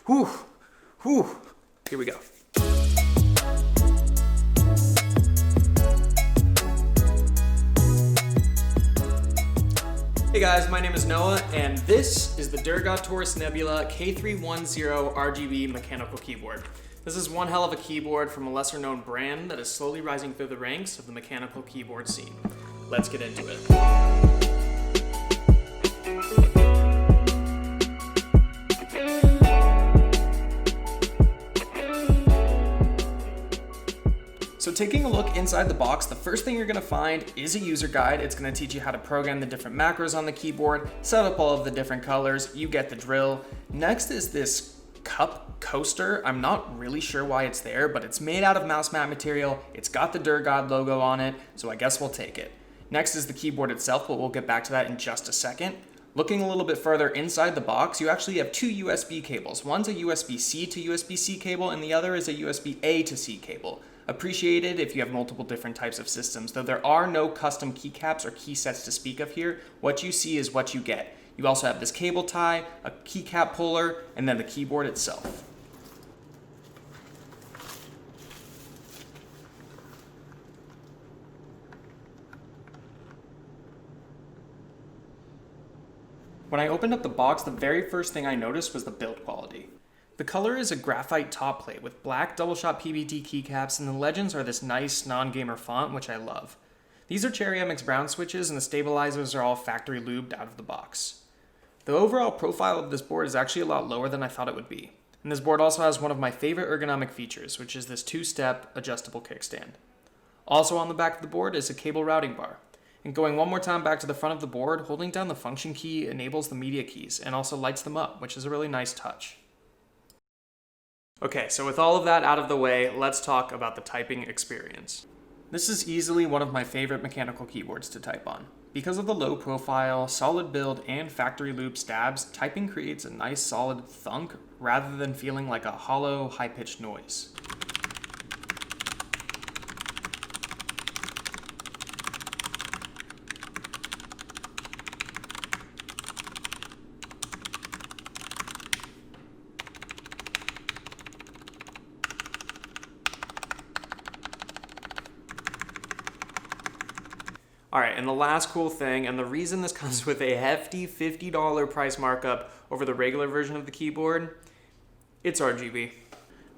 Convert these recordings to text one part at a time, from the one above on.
Whew, whew. Here we go. Hey guys, my name is Noah, and this is the Durgod Taurus Nebula K310 RGB mechanical keyboard. This is one hell of a keyboard from a lesser known brand that is slowly rising through the ranks of the mechanical keyboard scene. Let's get into it. So taking a look inside the box, the first thing you're going to find is a user guide. It's going to teach you how to program the different macros on the keyboard, set up all of the different colors, you get the drill. Next is this cup coaster. I'm not really sure why it's there, but it's made out of mouse mat material. It's got the Durgod logo on it, so I guess we'll take it. Next is the keyboard itself, but we'll get back to that in just a second. Looking a little bit further inside the box, you actually have two USB cables. One's a USB-C to USB-C cable, and the other is a USB-A to C cable. Appreciated if you have multiple different types of systems, though there are no custom keycaps or key sets to speak of here. What you see is what you get. You also have this cable tie, a keycap puller, and then the keyboard itself. When I opened up the box, the very first thing I noticed was the build quality. The color is a graphite top plate with black double-shot PBT keycaps, and the legends are this nice non-gamer font, which I love. These are Cherry MX Brown switches, and the stabilizers are all factory lubed out of the box. The overall profile of this board is actually a lot lower than I thought it would be. And this board also has one of my favorite ergonomic features, which is this two-step adjustable kickstand. Also on the back of the board is a cable routing bar. And going one more time back to the front of the board, holding down the function key enables the media keys and also lights them up, which is a really nice touch. Okay, so with all of that out of the way, let's talk about the typing experience. This is easily one of my favorite mechanical keyboards to type on. Because of the low profile, solid build, and factory loop stabs, typing creates a nice solid thunk rather than feeling like a hollow, high-pitched noise. Alright, and the last cool thing, and the reason this comes with a hefty $50 price markup over the regular version of the keyboard, it's RGB.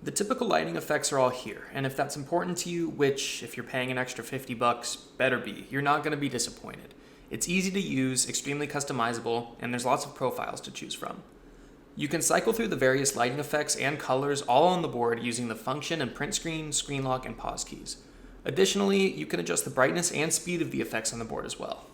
The typical lighting effects are all here, and if that's important to you, which if you're paying an extra $50, better be, you're not going to be disappointed. It's easy to use, extremely customizable, and there's lots of profiles to choose from. You can cycle through the various lighting effects and colors all on the board using the function and print screen, screen lock, and pause keys. Additionally, you can adjust the brightness and speed of the effects on the board as well.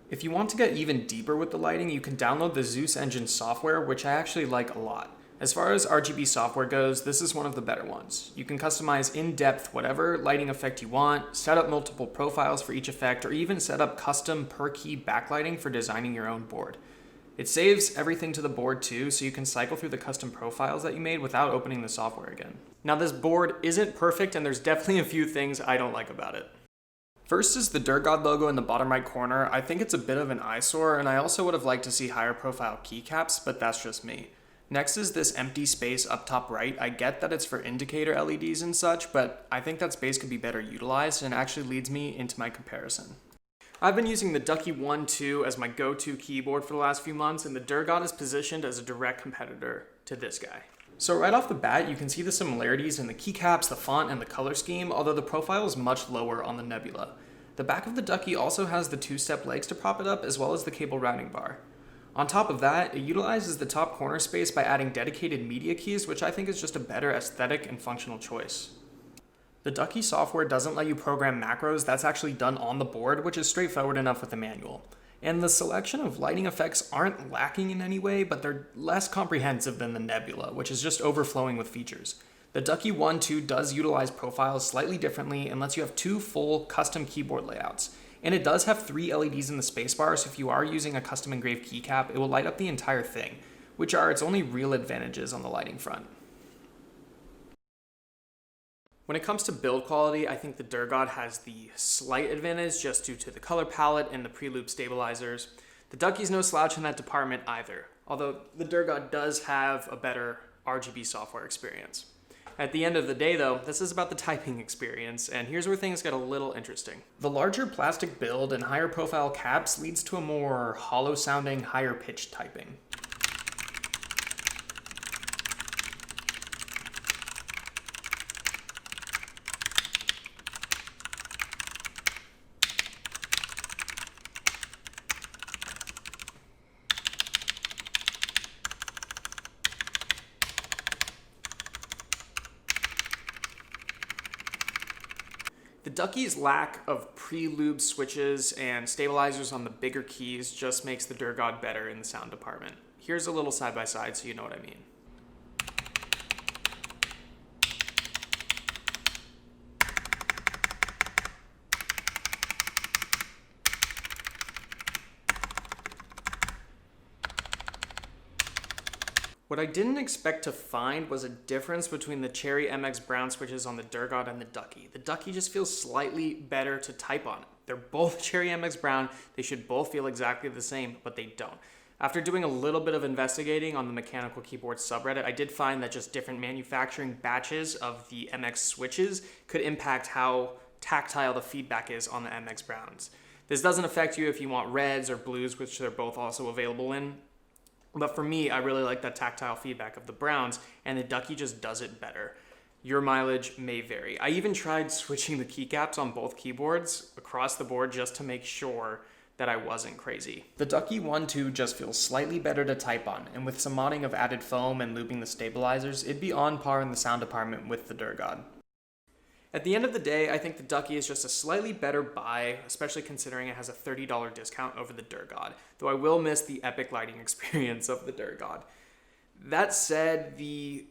If you want to get even deeper with the lighting, you can download the Zeus Engine software, which I actually like a lot. As far as RGB software goes, this is one of the better ones. You can customize in-depth whatever lighting effect you want, set up multiple profiles for each effect, or even set up custom per-key backlighting for designing your own board. It saves everything to the board too, so you can cycle through the custom profiles that you made without opening the software again. Now this board isn't perfect, and there's definitely a few things I don't like about it. First is the Durgod logo in the bottom right corner. I think it's a bit of an eyesore, and I also would have liked to see higher profile keycaps, but that's just me. Next is this empty space up top right. I get that it's for indicator LEDs and such, but I think that space could be better utilized, and actually leads me into my comparison. I've been using the Ducky 1.2 as my go-to keyboard for the last few months, and the Durgod is positioned as a direct competitor to this guy. So right off the bat, you can see the similarities in the keycaps, the font, and the color scheme, although the profile is much lower on the Nebula. The back of the Ducky also has the two-step legs to prop it up, as well as the cable routing bar. On top of that, it utilizes the top corner space by adding dedicated media keys, which I think is just a better aesthetic and functional choice. The Ducky software doesn't let you program macros. That's actually done on the board, which is straightforward enough with the manual. And the selection of lighting effects aren't lacking in any way, but they're less comprehensive than the Nebula, which is just overflowing with features. The Ducky 1.2 does utilize profiles slightly differently and lets you have two full custom keyboard layouts. And it does have 3 LEDs in the spacebar, so if you are using a custom engraved keycap, it will light up the entire thing, which are its only real advantages on the lighting front. When it comes to build quality, I think the Durgod has the slight advantage just due to the color palette and the pre-loop stabilizers. The Ducky's no slouch in that department either. although the Durgod does have a better RGB software experience. At the end of the day though, this is about the typing experience, and here's where things get a little interesting. The larger plastic build and higher profile caps leads to a more hollow sounding, higher pitched typing. The Ducky's lack of pre-lubed switches and stabilizers on the bigger keys just makes the Durgod better in the sound department. Here's a little side-by-side so you know what I mean. What I didn't expect to find was a difference between the Cherry MX Brown switches on the Durgod and the Ducky. The Ducky just feels slightly better to type on. They're both Cherry MX Brown. They should both feel exactly the same, but they don't. After doing a little bit of investigating on the mechanical keyboard subreddit, I did find that just different manufacturing batches of the MX switches could impact how tactile the feedback is on the MX Browns. This doesn't affect you if you want reds or blues, which they're both also available in. But for me, I really like that tactile feedback of the Browns, and the Ducky just does it better. Your mileage may vary. I even tried switching the keycaps on both keyboards across the board just to make sure that I wasn't crazy. The Ducky 1.2 just feels slightly better to type on, and with some modding of added foam and looping the stabilizers, it'd be on par in the sound department with the Durgod. At the end of the day, I think the Ducky is just a slightly better buy, especially considering it has a $30 discount over the Durgod, though I will miss the epic lighting experience of the Durgod. That said, the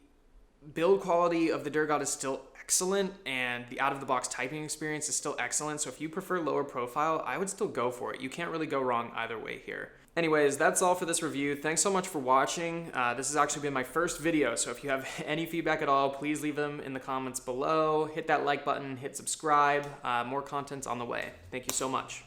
build quality of the Durgod is still excellent, and the out-of-the-box typing experience is still excellent, so if you prefer lower profile, I would still go for it. You can't really go wrong either way here. Anyways, that's all for this review. Thanks so much for watching. This has actually been my first video, so if you have any feedback at all, please leave them in the comments below. Hit that like button, hit subscribe. More content's on the way. Thank you so much.